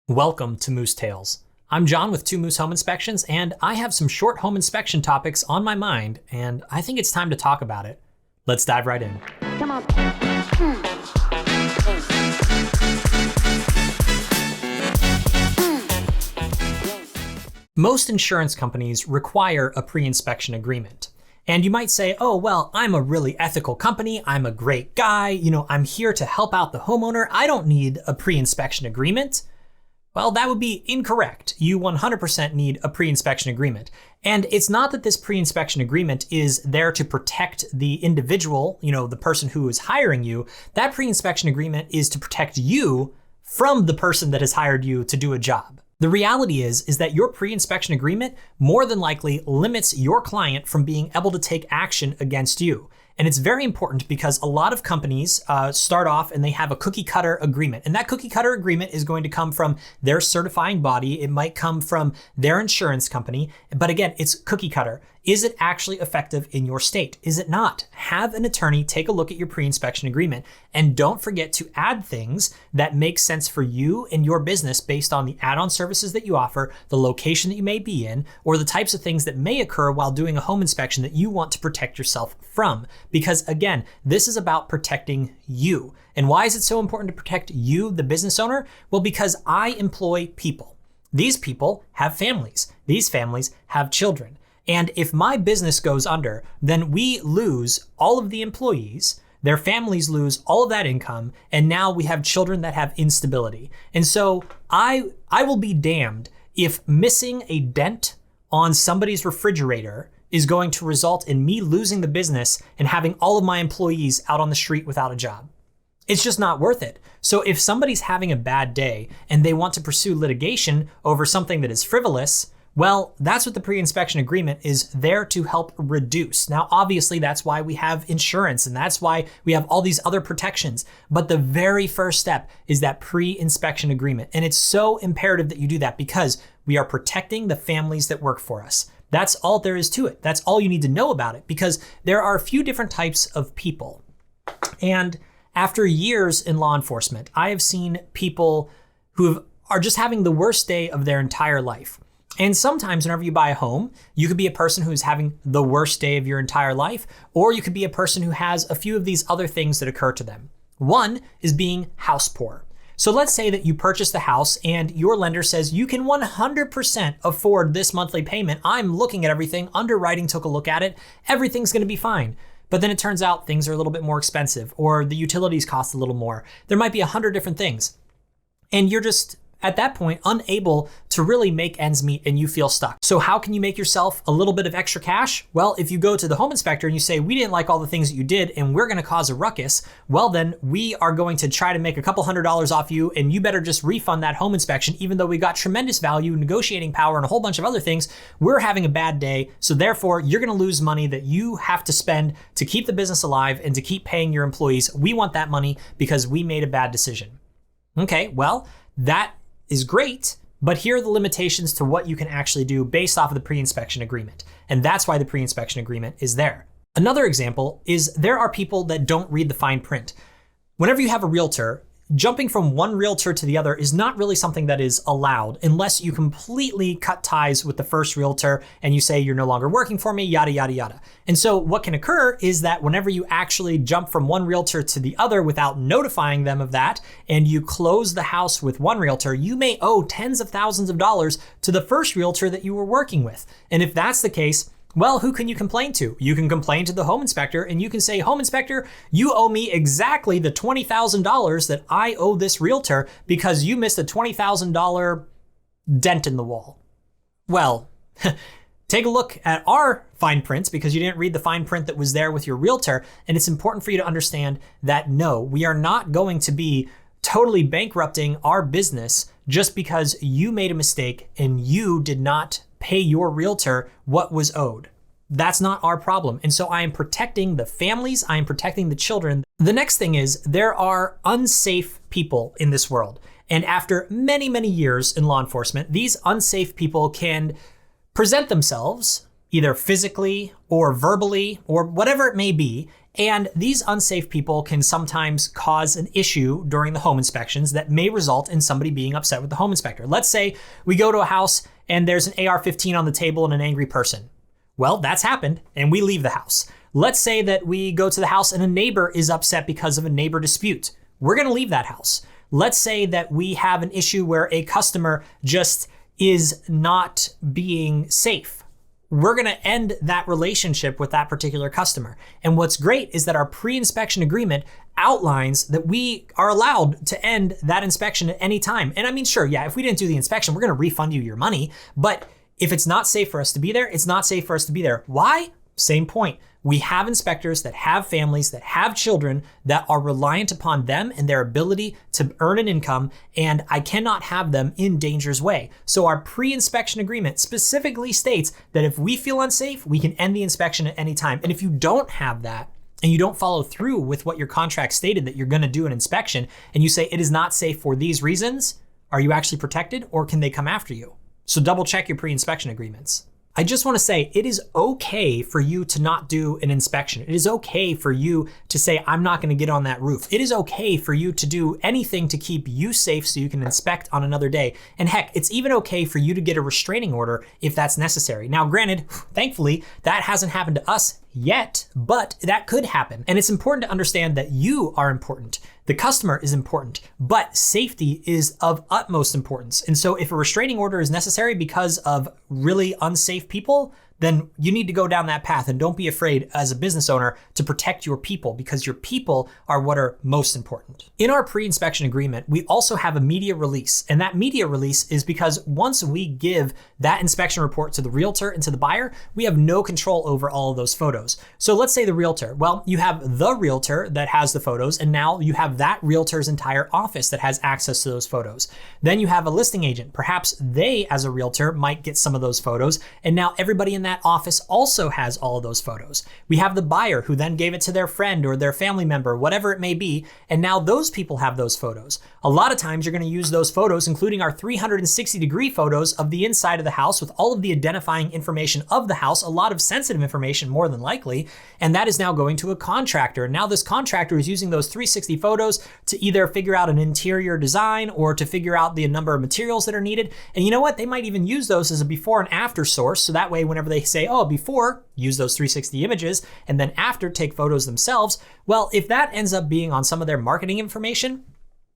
Welcome to Moose Tales. I'm John with 2 Moose Home Inspections, and I have some short home inspection topics on my mind, and I think it's time to talk about it. Let's dive right in. Come on. Most insurance companies require a pre-inspection agreement. And you might say, oh, well, I'm a really ethical company. I'm a great guy. I'm here to help out the homeowner. I don't need a pre-inspection agreement. Well, that would be incorrect. You 100% need a pre-inspection agreement. And it's not that this pre-inspection agreement is there to protect the individual, the person who is hiring you. That pre-inspection agreement is to protect you from the person that has hired you to do a job. The reality is that your pre-inspection agreement more than likely limits your client from being able to take action against you. And it's very important because a lot of companies start off and they have a cookie cutter agreement. And that cookie cutter agreement is going to come from their certifying body. It might come from their insurance company. But again, it's cookie cutter. Is it actually effective in your state? Is it not? Have an attorney take a look at your pre-inspection agreement. And don't forget to add things that make sense for you and your business based on the add-on services that you offer, the location that you may be in, or the types of things that may occur while doing a home inspection that you want to protect yourself from. Because again, this is about protecting you. And why is it so important to protect you, the business owner? Well, because I employ people. These people have families. These families have children. And if my business goes under, then we lose all of the employees, their families lose all of that income, and now we have children that have instability. And so I will be damned if missing a dent on somebody's refrigerator is going to result in me losing the business and having all of my employees out on the street without a job. It's just not worth it. So if somebody's having a bad day and they want to pursue litigation over something that is frivolous, well, that's what the pre-inspection agreement is there to help reduce. Now, obviously, that's why we have insurance and that's why we have all these other protections. But the very first step is that pre-inspection agreement. And it's so imperative that you do that because we are protecting the families that work for us. That's all there is to it. That's all you need to know about it because there are a few different types of people. And after years in law enforcement, I have seen people who are just having the worst day of their entire life. And sometimes whenever you buy a home, you could be a person who's having the worst day of your entire life, or you could be a person who has a few of these other things that occur to them. One is being house poor. So let's say that you purchase the house and your lender says you can 100% afford this monthly payment. I'm looking at everything, underwriting took a look at it, everything's gonna be fine. But then it turns out things are a little bit more expensive or the utilities cost a little more. There might be 100 different things. And you're just, at that point, unable to really make ends meet and you feel stuck. So how can you make yourself a little bit of extra cash? Well, if you go to the home inspector and you say, we didn't like all the things that you did and we're gonna cause a ruckus, well then we are going to try to make a couple $100s off you and you better just refund that home inspection even though we got tremendous value, negotiating power, and a whole bunch of other things. We're having a bad day, so therefore you're gonna lose money that you have to spend to keep the business alive and to keep paying your employees. We want that money because we made a bad decision. Okay, well, that is great, but here are the limitations to what you can actually do based off of the pre-inspection agreement. And that's why the pre-inspection agreement is there. Another example is there are people that don't read the fine print. Whenever you have a realtor, jumping from one realtor to the other is not really something that is allowed unless you completely cut ties with the first realtor and you say you're no longer working for me, yada, yada, yada. And so what can occur is that whenever you actually jump from one realtor to the other without notifying them of that, and you close the house with one realtor, you may owe tens of thousands of dollars to the first realtor that you were working with. And if that's the case, well, who can you complain to? You can complain to the home inspector and you can say, home inspector, you owe me exactly the $20,000 that I owe this realtor because you missed a $20,000 dent in the wall. Well, take a look at our fine prints because you didn't read the fine print that was there with your realtor. And it's important for you to understand that no, we are not going to be totally bankrupting our business just because you made a mistake and you did not pay your realtor what was owed. That's not our problem. And so I am protecting the families, I am protecting the children. The next thing is there are unsafe people in this world. And after many, many years in law enforcement, these unsafe people can present themselves either physically or verbally or whatever it may be, And these unsafe people can sometimes cause an issue during the home inspections that may result in somebody being upset with the home inspector. Let's say we go to a house and there's an AR-15 on the table and an angry person. Well, that's happened and we leave the house. Let's say that we go to the house and a neighbor is upset because of a neighbor dispute. We're gonna leave that house. Let's say that we have an issue where a customer just is not being safe. We're gonna end that relationship with that particular customer. And what's great is that our pre-inspection agreement outlines that we are allowed to end that inspection at any time. And I mean, sure, yeah, if we didn't do the inspection, we're gonna refund you your money. But if it's not safe for us to be there, it's not safe for us to be there. Why? Same point. We have inspectors that have families, that have children, that are reliant upon them and their ability to earn an income, and I cannot have them in danger's way. So our pre-inspection agreement specifically states that if we feel unsafe, we can end the inspection at any time. And if you don't have that, and you don't follow through with what your contract stated that you're gonna do an inspection, and you say it is not safe for these reasons, are you actually protected or can they come after you? So double check your pre-inspection agreements. I just want to say it is okay for you to not do an inspection. It is okay for you to say, I'm not going to get on that roof. It is okay for you to do anything to keep you safe so you can inspect on another day. And heck, it's even okay for you to get a restraining order if that's necessary. Now, granted, thankfully, that hasn't happened to us yet, but that could happen. And it's important to understand that you are important. The customer is important, but safety is of utmost importance. And so if a restraining order is necessary because of really unsafe people, then you need to go down that path and don't be afraid as a business owner to protect your people because your people are what are most important. In our pre-inspection agreement, we also have a media release, and that media release is because once we give that inspection report to the realtor and to the buyer, we have no control over all of those photos. So let's say the realtor, well, you have the realtor that has the photos, and now you have that realtor's entire office that has access to those photos. Then you have a listing agent. Perhaps they, as a realtor, might get some of those photos, and now everybody in that office also has all of those photos. We have the buyer who then gave it to their friend or their family member, whatever it may be, and now those people have those photos. A lot of times you're going to use those photos, including our 360-degree photos of the inside of the house with all of the identifying information of the house, a lot of sensitive information more than likely, and that is now going to a contractor. Now this contractor is using those 360 photos to either figure out an interior design or to figure out the number of materials that are needed. And you know what? They might even use those as a before and after source, so that way whenever they say, oh, before, use those 360 images, and then after, take photos themselves. Well, if that ends up being on some of their marketing information,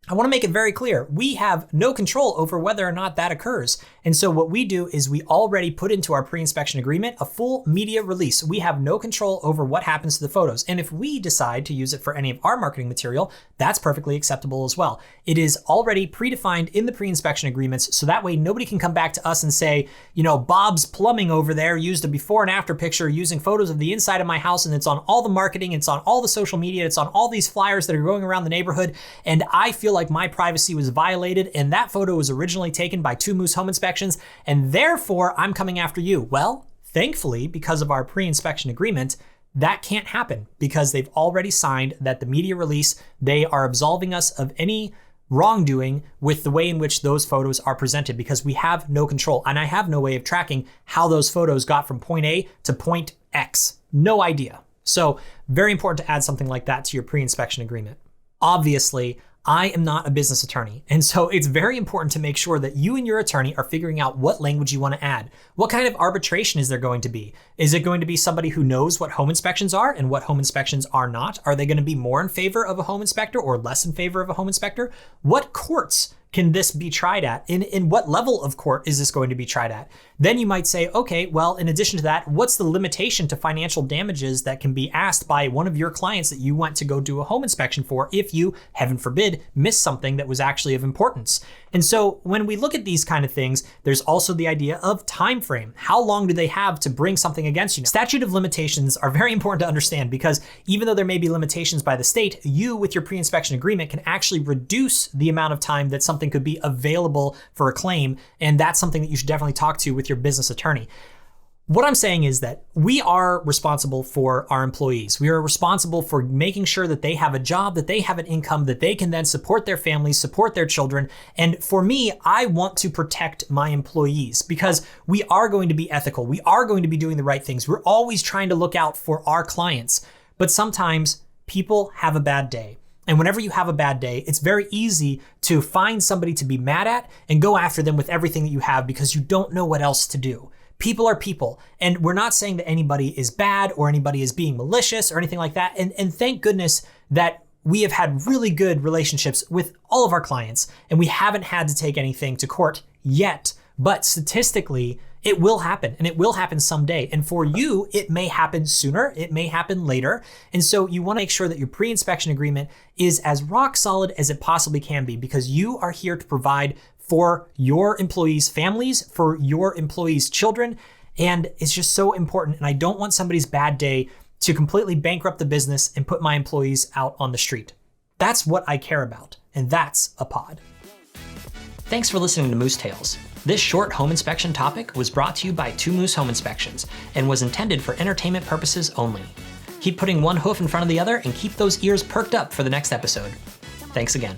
I want to make it very clear, we have no control over whether or not that occurs. And so what we do is we already put into our pre-inspection agreement a full media release. We have no control over what happens to the photos. And if we decide to use it for any of our marketing material, that's perfectly acceptable as well. It is already predefined in the pre-inspection agreements, so that way nobody can come back to us and say, you know, Bob's Plumbing over there used a before and after picture using photos of the inside of my house, and it's on all the marketing, it's on all the social media, it's on all these flyers that are going around the neighborhood, and I feel like my privacy was violated, and that photo was originally taken by Two Moose Home Inspections, and therefore I'm coming after you. Well, thankfully, because of our pre-inspection agreement, that can't happen because they've already signed that the media release, they are absolving us of any wrongdoing with the way in which those photos are presented because we have no control. And I have no way of tracking how those photos got from point A to point X. No idea. So very important to add something like that to your pre-inspection agreement. Obviously, I am not a business attorney, and so it's very important to make sure that you and your attorney are figuring out what language you want to add. What kind of arbitration is there going to be? Is it going to be somebody who knows what home inspections are and what home inspections are not? Are they going to be more in favor of a home inspector or less in favor of a home inspector? What courts can this be tried at? In what level of court is this going to be tried at? Then you might say, okay, well, in addition to that, what's the limitation to financial damages that can be asked by one of your clients that you went to go do a home inspection for if you, heaven forbid, miss something that was actually of importance? And so when we look at these kind of things, there's also the idea of time frame. How long do they have to bring something against you? Statute of limitations are very important to understand because even though there may be limitations by the state, you with your pre-inspection agreement can actually reduce the amount of time that something could be available for a claim. And that's something that you should definitely talk to with your business attorney. What I'm saying is that we are responsible for our employees. We are responsible for making sure that they have a job, that they have an income, that they can then support their families, support their children. And for me, I want to protect my employees because we are going to be ethical. We are going to be doing the right things. We're always trying to look out for our clients. But sometimes people have a bad day. And whenever you have a bad day, it's very easy to find somebody to be mad at and go after them with everything that you have because you don't know what else to do. People are people, and we're not saying that anybody is bad or anybody is being malicious or anything like that. And thank goodness that we have had really good relationships with all of our clients, and we haven't had to take anything to court yet. But statistically, it will happen, and it will happen someday. And for you, it may happen sooner, it may happen later. And so you want to make sure that your pre-inspection agreement is as rock solid as it possibly can be, because you are here to provide for your employees' families, for your employees' children. And it's just so important. And I don't want somebody's bad day to completely bankrupt the business and put my employees out on the street. That's what I care about. And that's a pod. Thanks for listening to Moose Tales. This short home inspection topic was brought to you by Two Moose Home Inspections and was intended for entertainment purposes only. Keep putting one hoof in front of the other and keep those ears perked up for the next episode. Thanks again.